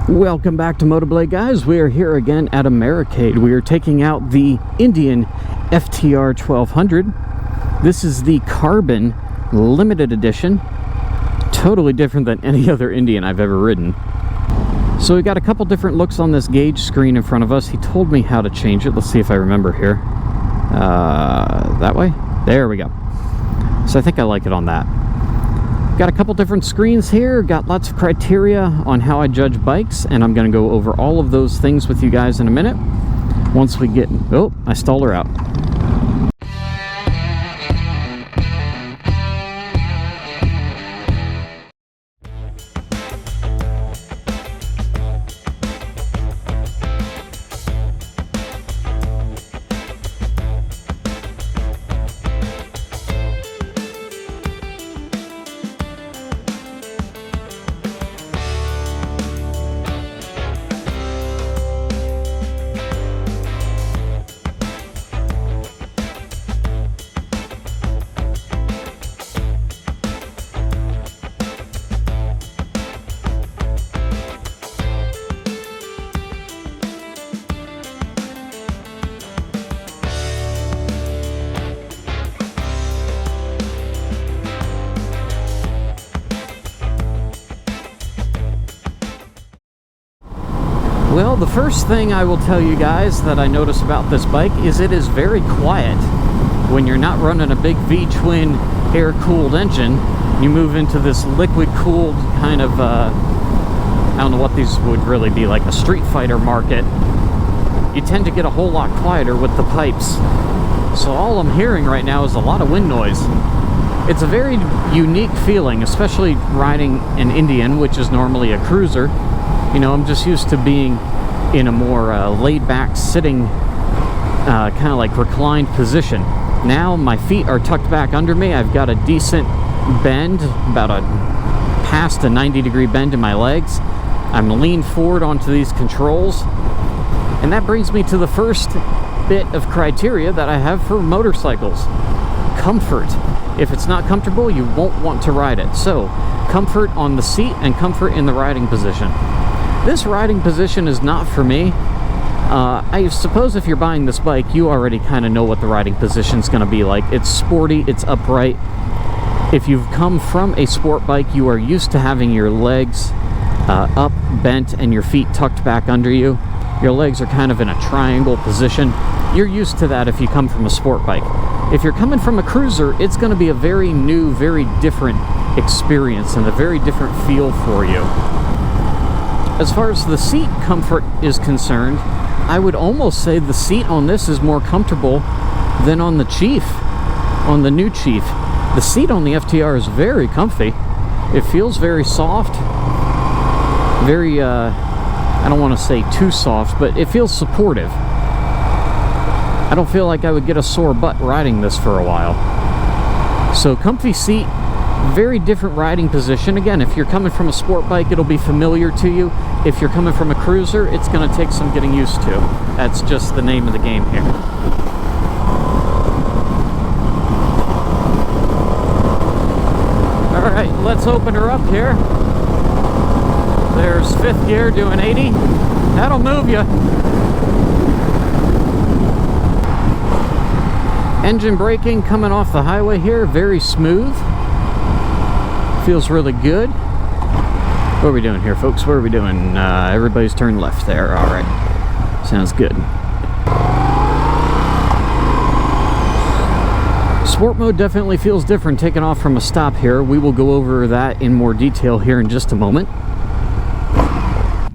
Welcome back to MotoBlade, guys. We are here again at Americade. We are taking out the Indian FTR 1200. This is the Carbon Limited Edition. Totally different than any other Indian I've ever ridden. So we got a couple different looks on this gauge screen in front of us. He told me how to change it. Let's see if I remember here. That way? There we go. So I think I like it on that. Got a couple different screens here, got lots of criteria on how I judge bikes, and I'm going to go over all of those things with you guys in a minute. Once we get... Oh, I stalled her out. Well, the first thing I will tell you guys that I notice about this bike is it is very quiet. When you're not running a big V-twin air-cooled engine, you move into this liquid-cooled kind of, I don't know what these would really be, like a Street Fighter market. You tend to get a whole lot quieter with the pipes. So all I'm hearing right now is a lot of wind noise. It's a very unique feeling, especially riding an Indian, which is normally a cruiser. You know, I'm just used to being in a more laid-back, sitting, kind of like reclined position. Now my feet are tucked back under me. I've got a decent bend, about past a 90-degree bend in my legs. I'm leaned forward onto these controls. And that brings me to the first bit of criteria that I have for motorcycles. Comfort. If it's not comfortable, you won't want to ride it. So, comfort on the seat and comfort in the riding position. This riding position is not for me. I suppose if you're buying this bike, you already kind of know what the riding position is going to be like. It's sporty, it's upright. If you've come from a sport bike, you are used to having your legs up, bent, and your feet tucked back under you. Your legs are kind of in a triangle position. You're used to that if you come from a sport bike. If you're coming from a cruiser, it's going to be a very new, very different experience and a very different feel for you. As far as the seat comfort is concerned, I would almost say the seat on this is more comfortable than on the Chief, on the new Chief. The seat on the FTR is very comfy. It feels very soft, very, I don't want to say too soft, but it feels supportive. I don't feel like I would get a sore butt riding this for a while. So comfy seat, very different riding position. Again, if you're coming from a sport bike, it'll be familiar to you. If you're coming from a cruiser, it's going to take some getting used to. That's just the name of the game here. All right, let's open her up here. There's fifth gear doing 80. That'll move you. Engine braking coming off the highway here, very smooth. Feels really good. What are we doing here, folks? What are we doing? Everybody's turned left there. All right. Sounds good. Sport mode definitely feels different taking off from a stop here. We will go over that in more detail here in just a moment.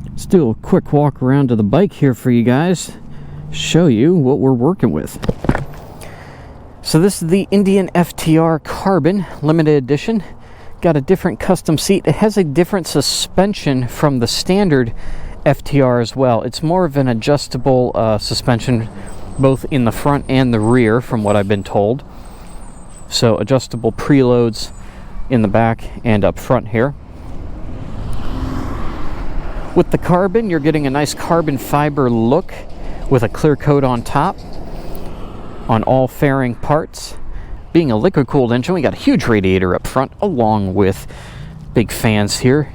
Let's do a quick walk around to the bike here for you guys. Show you what we're working with. So this is the Indian FTR Carbon Limited Edition. Got a different custom seat. It has a different suspension from the standard FTR as well. It's more of an adjustable suspension, both in the front and the rear, from what I've been told. So adjustable preloads in the back and up front here. With the Carbon, you're getting a nice carbon fiber look with a clear coat on top on all fairing parts. Being a liquid-cooled engine, we got a huge radiator up front, along with big fans here.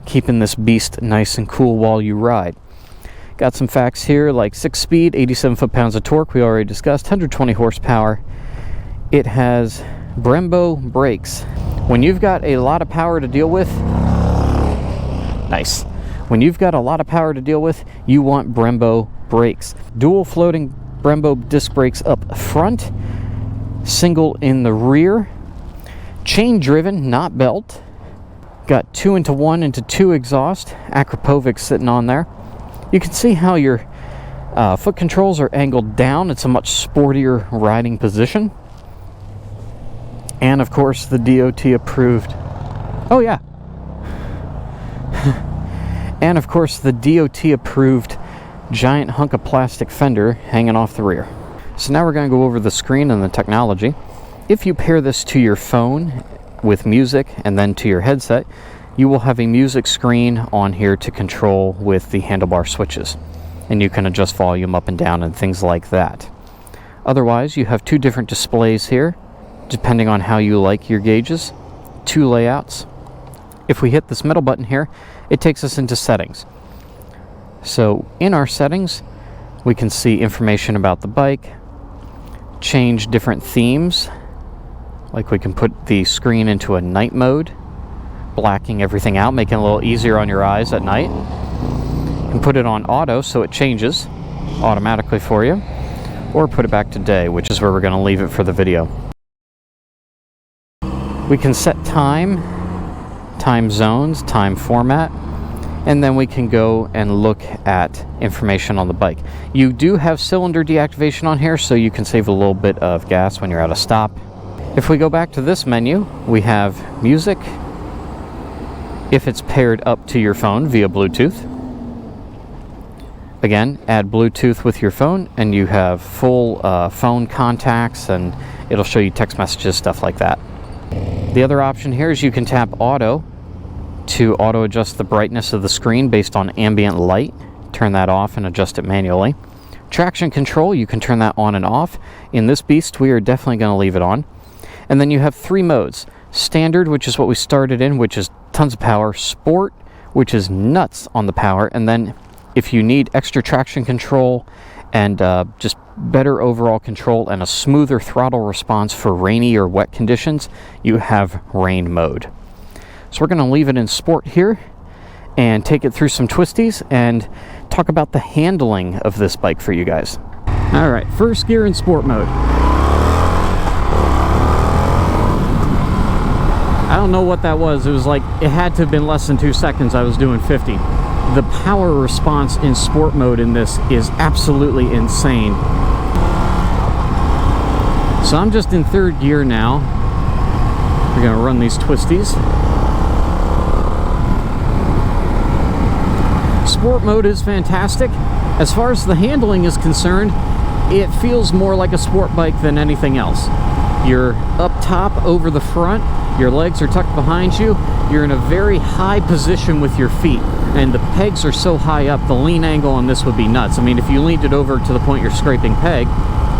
keeping this beast nice and cool while you ride. Got some facts here, like 6 speed, 87 foot-pounds of torque, we already discussed, 120 horsepower. It has Brembo brakes. When you've got a lot of power to deal with, nice. When you've got a lot of power to deal with, you want Brembo brakes. Dual floating Brembo disc brakes up front, single in the rear, chain driven, not belt. Got 2-into-1 into 2 exhaust, Akrapovic sitting on there. You can see how your foot controls are angled down. It's a much sportier riding position. And of course the DOT approved. Oh yeah. And of course the DOT approved giant hunk of plastic fender hanging off the rear. So now we're going to go over the screen and the technology. If you pair this to your phone with music and then to your headset, you will have a music screen on here to control with the handlebar switches. And you can adjust volume up and down and things like that. Otherwise, you have 2 different displays here, depending on how you like your gauges. 2 layouts. If we hit this middle button here, it takes us into settings. So in our settings, we can see information about the bike, change different themes, like we can put the screen into a night mode, blacking everything out, making it a little easier on your eyes at night. You can put it on auto so it changes automatically for you, or put it back to day, which is where we're going to leave it for the video. We can set time zones, time format, and then we can go and look at information on the bike. You do have cylinder deactivation on here, so you can save a little bit of gas when you're at a stop. If we go back to this menu, we have music, if it's paired up to your phone via Bluetooth. Again, add Bluetooth with your phone and you have full phone contacts, and it'll show you text messages, stuff like that. The other option here is you can tap auto to auto adjust the brightness of the screen based on ambient light. Turn that off and adjust it manually. Traction control, you can turn that on and off. In this beast, we are definitely going to leave it on. And then you have 3 modes. Standard, which is what we started in, which is tons of power. Sport, which is nuts on the power. And then if you need extra traction control and just better overall control and a smoother throttle response for rainy or wet conditions, you have rain mode. So we're going to leave it in sport here and take it through some twisties and talk about the handling of this bike for you guys. All right, first gear in sport mode. I don't know what that was. It was like, it had to have been less than 2 seconds. I was doing 50. The power response in sport mode in this is absolutely insane. So I'm just in 3rd gear now. We're going to run these twisties. Sport mode is fantastic. As far as the handling is concerned, it feels more like a sport bike than anything else. You're up top over the front, your legs are tucked behind you, you're in a very high position with your feet, and the pegs are so high up, the lean angle on this would be nuts. I mean, if you leaned it over to the point you're scraping peg,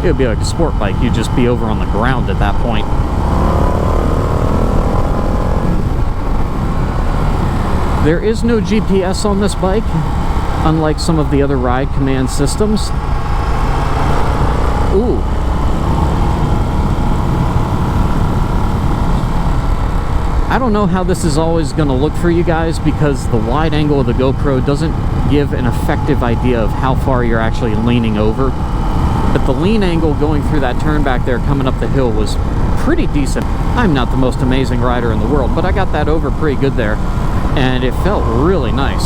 it would be like a sport bike. You'd just be over on the ground at that point. There is no GPS on this bike, unlike some of the other ride command systems. Ooh. I don't know how this is always going to look for you guys, because the wide angle of the GoPro doesn't give an effective idea of how far you're actually leaning over. But the lean angle going through that turn back there coming up the hill was pretty decent. I'm not the most amazing rider in the world, but I got that over pretty good there, and it felt really nice.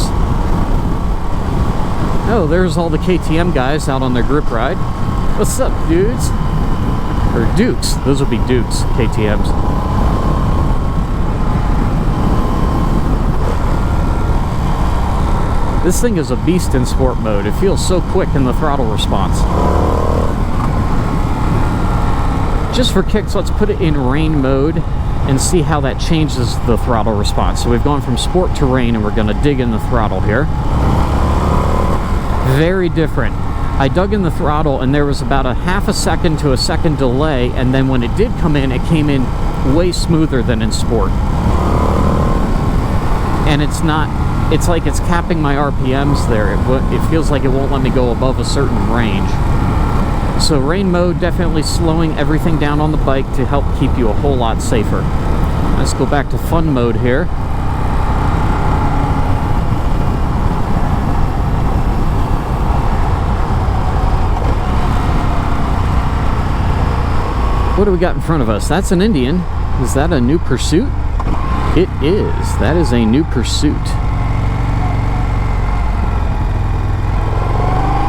Oh, there's all the KTM guys out on their grip ride. What's up, dudes? Or Dukes. Those would be Dukes, KTMs. This thing is a beast in sport mode. It feels so quick in the throttle response. Just for kicks, let's put it in rain mode and see how that changes the throttle response. So we've gone from sport to rain, and we're going to dig in the throttle here. Very different. I dug in the throttle and there was about a half a second to a second delay, and then when it did come in, it came in way smoother than in sport. And it's not it's like it's capping my RPMs there. It feels like it won't let me go above a certain range. So rain mode definitely slowing everything down on the bike to help keep you a whole lot safer. Let's go back to fun mode here. What do we got in front of us? That's an Indian. Is that a new Pursuit? It is. That is a new Pursuit.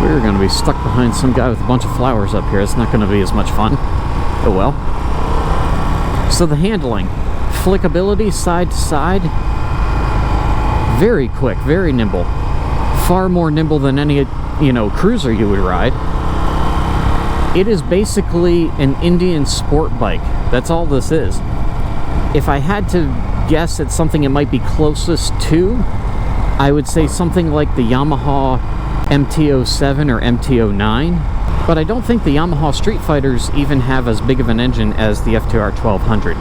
We're going to be stuck behind some guy with a bunch of flowers up here. It's not going to be as much fun. Oh well. So the handling. Flickability side to side. Very quick, very nimble. Far more nimble than any, cruiser you would ride. It is basically an Indian sport bike. That's all this is. If I had to guess at something it might be closest to, I would say something like the Yamaha MT-07 or MT-09. But I don't think the Yamaha Street Fighters even have as big of an engine as the FTR 1200.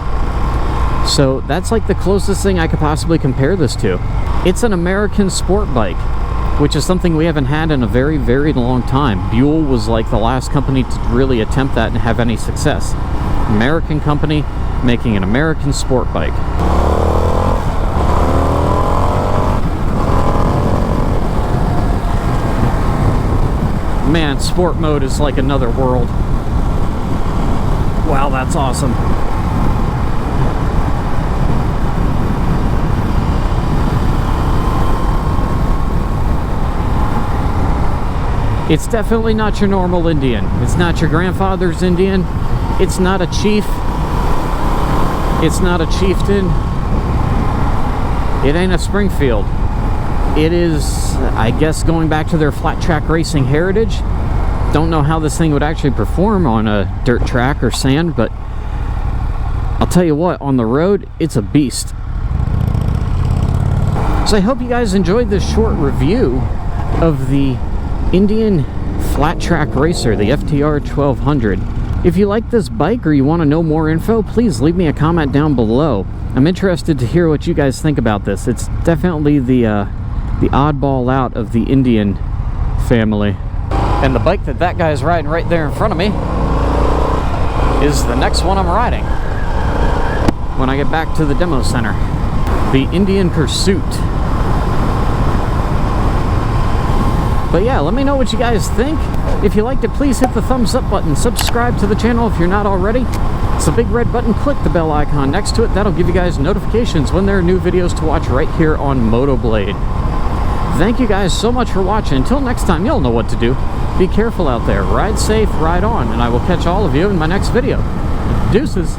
So that's like the closest thing I could possibly compare this to. It's an American sport bike, which is something we haven't had in a very, very long time. Buell was like the last company to really attempt that and have any success. American company making an American sport bike. Man, sport mode is like another world. Wow, that's awesome. It's definitely not your normal Indian. It's not your grandfather's Indian. It's not a Chief. It's not a Chieftain. It ain't a Springfield. It is, I guess, going back to their flat track racing heritage. Don't know how this thing would actually perform on a dirt track or sand, but I'll tell you what, on the road, it's a beast. So I hope you guys enjoyed this short review of the Indian flat track racer, the FTR 1200. If you like this bike or you want to know more info, please leave me a comment down below. I'm interested to hear what you guys think about this. It's definitely the oddball out of the Indian family. And the bike that guy's riding right there in front of me is the next one I'm riding when I get back to the demo center. The Indian Pursuit. But yeah, let me know what you guys think. If you liked it, please hit the thumbs up button. Subscribe to the channel if you're not already. It's a big red button. Click the bell icon next to it. That'll give you guys notifications when there are new videos to watch right here on MOTOBLADE. Thank you guys so much for watching. Until next time, you'll know what to do. Be careful out there. Ride safe, ride on, and I will catch all of you in my next video. Deuces.